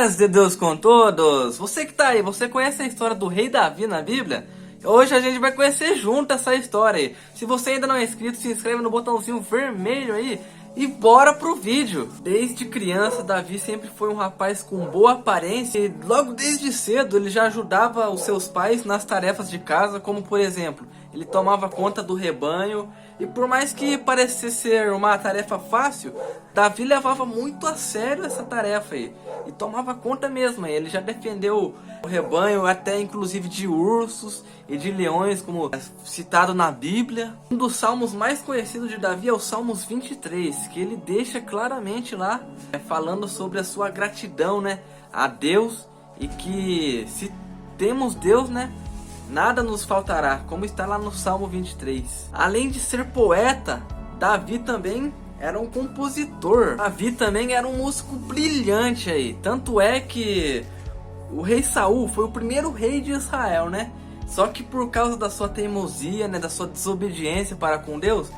Paz de Deus com todos! Você que tá aí, você conhece a história do rei Davi na Bíblia? Hoje a gente vai conhecer junto essa história aí. Se você ainda não é inscrito, se inscreve no botãozinho vermelho aí e bora pro vídeo. Desde criança, Davi sempre foi um rapaz com boa aparência e logo desde cedo ele já ajudava os seus pais nas tarefas de casa, como por exemplo, ele tomava conta do rebanho. E por mais que parecesse ser uma tarefa fácil, Davi levava muito a sério essa tarefa aí. E tomava conta mesmo, ele já defendeu o rebanho até inclusive de ursos e de leões, como é citado na Bíblia. Um dos salmos mais conhecidos de Davi é o Salmos 23, que ele deixa claramente lá, falando sobre a sua gratidão, né, a Deus. E que se temos Deus, né, nada nos faltará, como está lá no Salmo 23. Além de ser poeta, Davi também era um compositor. Davi também era um músico brilhante aí. Tanto é que o rei Saul foi o primeiro rei de Israel, né? Só que por causa da sua teimosia, né, da sua desobediência para com Deus,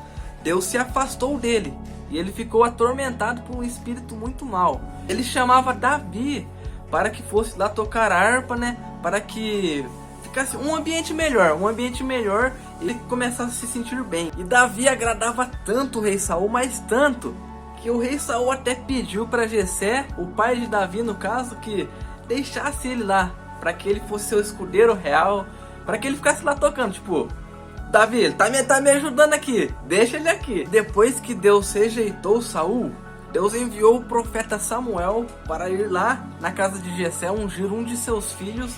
Deus se afastou dele. E ele ficou atormentado por um espírito muito mau. Ele chamava Davi para que fosse lá tocar harpa, né? Para que ficasse um ambiente melhor, ele começasse a se sentir bem. E Davi agradava tanto o rei Saul, mas tanto, que o rei Saul até pediu para Jessé, o pai de Davi no caso, que deixasse ele lá, para que ele fosse seu escudeiro real, para que ele ficasse lá tocando, tipo, Davi, ele tá me ajudando aqui, deixa ele aqui. Depois que Deus rejeitou Saul, Deus enviou o profeta Samuel para ir lá na casa de Jessé ungir um de seus filhos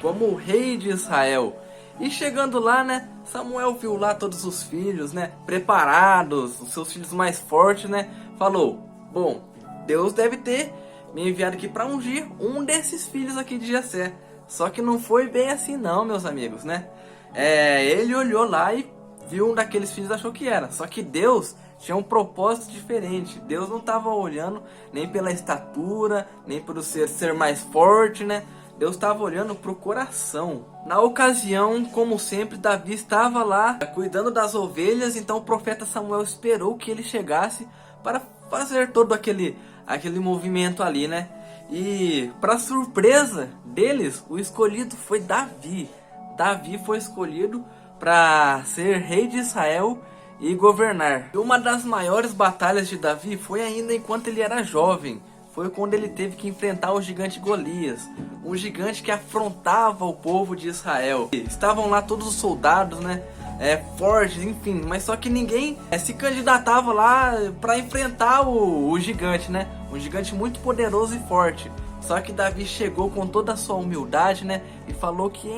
como o rei de Israel. E chegando lá, né, Samuel viu lá todos os filhos, né, preparados, os seus filhos mais fortes, né, falou, bom, Deus deve ter me enviado aqui para ungir um desses filhos aqui de Jessé. Só que não foi bem assim não, meus amigos, né. Ele olhou lá e viu um daqueles filhos e achou que era. Só que Deus tinha um propósito diferente. Deus não estava olhando nem pela estatura, nem pelo ser mais forte, né. Deus estava olhando para o coração. Na ocasião, como sempre, Davi estava lá cuidando das ovelhas. Então o profeta Samuel esperou que ele chegasse para fazer todo aquele movimento ali, né? E para surpresa deles, o escolhido foi Davi. Davi foi escolhido para ser rei de Israel e governar. E uma das maiores batalhas de Davi foi ainda enquanto ele era jovem. Foi quando ele teve que enfrentar o gigante Golias, um gigante que afrontava o povo de Israel. Estavam lá todos os soldados, né, fortes, enfim, mas só que ninguém se candidatava lá para enfrentar o gigante, né, um gigante muito poderoso e forte. Só que Davi chegou com toda a sua humildade, né, e falou que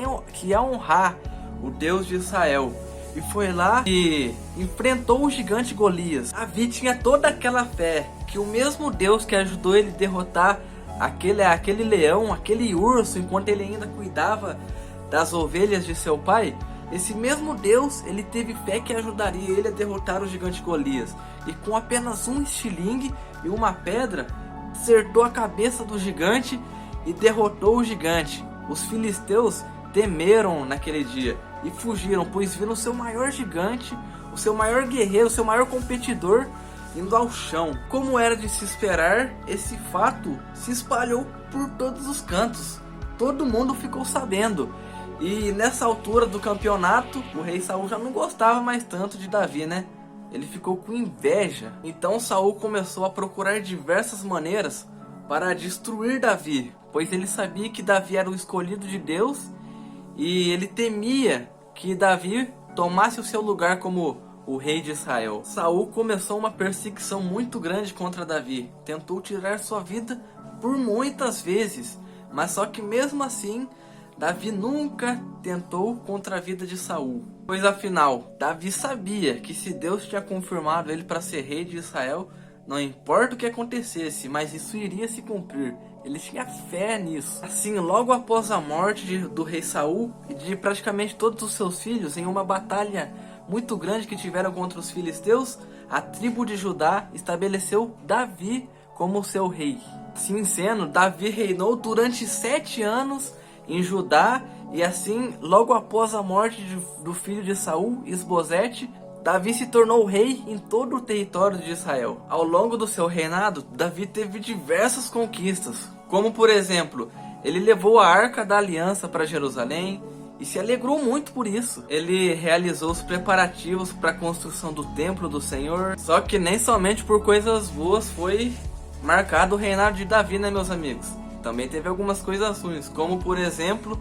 ia honrar o Deus de Israel. E foi lá e enfrentou o gigante Golias. Davi tinha toda aquela fé que o mesmo Deus que ajudou ele a derrotar aquele leão, aquele urso, enquanto ele ainda cuidava das ovelhas de seu pai, esse mesmo Deus, ele teve fé que ajudaria ele a derrotar o gigante Golias. E com apenas um estilingue e uma pedra, acertou a cabeça do gigante e derrotou o gigante. Os filisteus temeram naquele dia e fugiram, pois viram o seu maior gigante, o seu maior guerreiro, o seu maior competidor indo ao chão. Como era de se esperar, esse fato se espalhou por todos os cantos. Todo mundo ficou sabendo. E nessa altura do campeonato, o rei Saul já não gostava mais tanto de Davi, né? Ele ficou com inveja. Então Saul começou a procurar diversas maneiras para destruir Davi, pois ele sabia que Davi era o escolhido de Deus e ele temia que Davi tomasse o seu lugar como o rei de Israel. Saul começou uma perseguição muito grande contra Davi. Tentou tirar sua vida por muitas vezes. Mas só que mesmo assim, Davi nunca tentou contra a vida de Saul. Pois afinal, Davi sabia que se Deus tinha confirmado ele para ser rei de Israel, não importa o que acontecesse, mas isso iria se cumprir. Ele tinha fé nisso. Assim, logo após a morte do rei Saul e de praticamente todos os seus filhos, em uma batalha muito grande que tiveram contra os filisteus, a tribo de Judá estabeleceu Davi como seu rei. Assim sendo, Davi reinou durante 7 anos em Judá. E assim, logo após a morte do filho de Saul, Isbosete, Davi se tornou rei em todo o território de Israel. Ao longo do seu reinado, Davi teve diversas conquistas, Como por exemplo, ele levou a Arca da Aliança para Jerusalém e se alegrou muito por isso. Ele realizou os preparativos para a construção do templo do Senhor. Só que nem somente por coisas boas foi marcado o reinado de Davi, né, meus amigos? Também teve algumas coisas ruins, como por exemplo,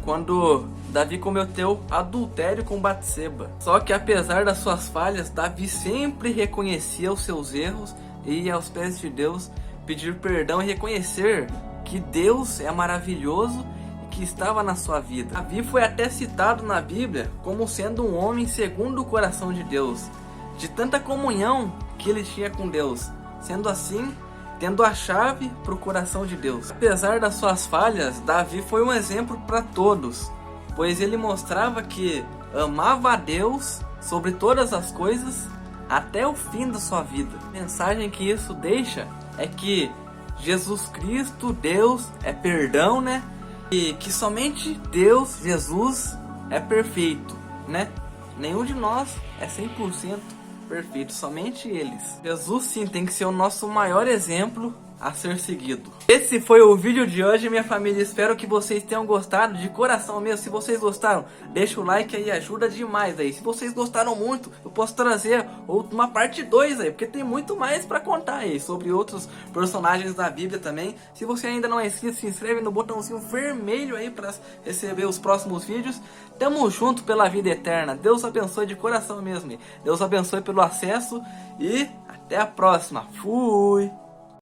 quando Davi cometeu adultério com Batseba. Só que apesar das suas falhas, Davi sempre reconhecia os seus erros e ia aos pés de Deus pedir perdão e reconhecer que Deus é maravilhoso e que estava na sua vida. Davi foi até citado na Bíblia como sendo um homem segundo o coração de Deus, de tanta comunhão que ele tinha com Deus. Sendo assim, tendo a chave para o coração de Deus. Apesar das suas falhas, Davi foi um exemplo para todos, pois ele mostrava que amava a Deus sobre todas as coisas até o fim da sua vida. A mensagem que isso deixa é que Jesus Cristo, Deus, é perdão, né? E que somente Deus, Jesus, é perfeito, né? Nenhum de nós é 100% perfeito, somente eles. Jesus sim tem que ser o nosso maior exemplo a ser seguido. Esse foi o vídeo de hoje, minha família. Espero que vocês tenham gostado de coração mesmo. Se vocês gostaram, deixa o like aí, ajuda demais aí. Se vocês gostaram muito, eu posso trazer uma parte 2 aí, porque tem muito mais pra contar aí sobre outros personagens da Bíblia também. Se você ainda não é inscrito, se inscreve no botãozinho vermelho aí pra receber os próximos vídeos. Tamo junto pela vida eterna. Deus abençoe de coração mesmo. Deus abençoe pelo acesso e até a próxima. Fui!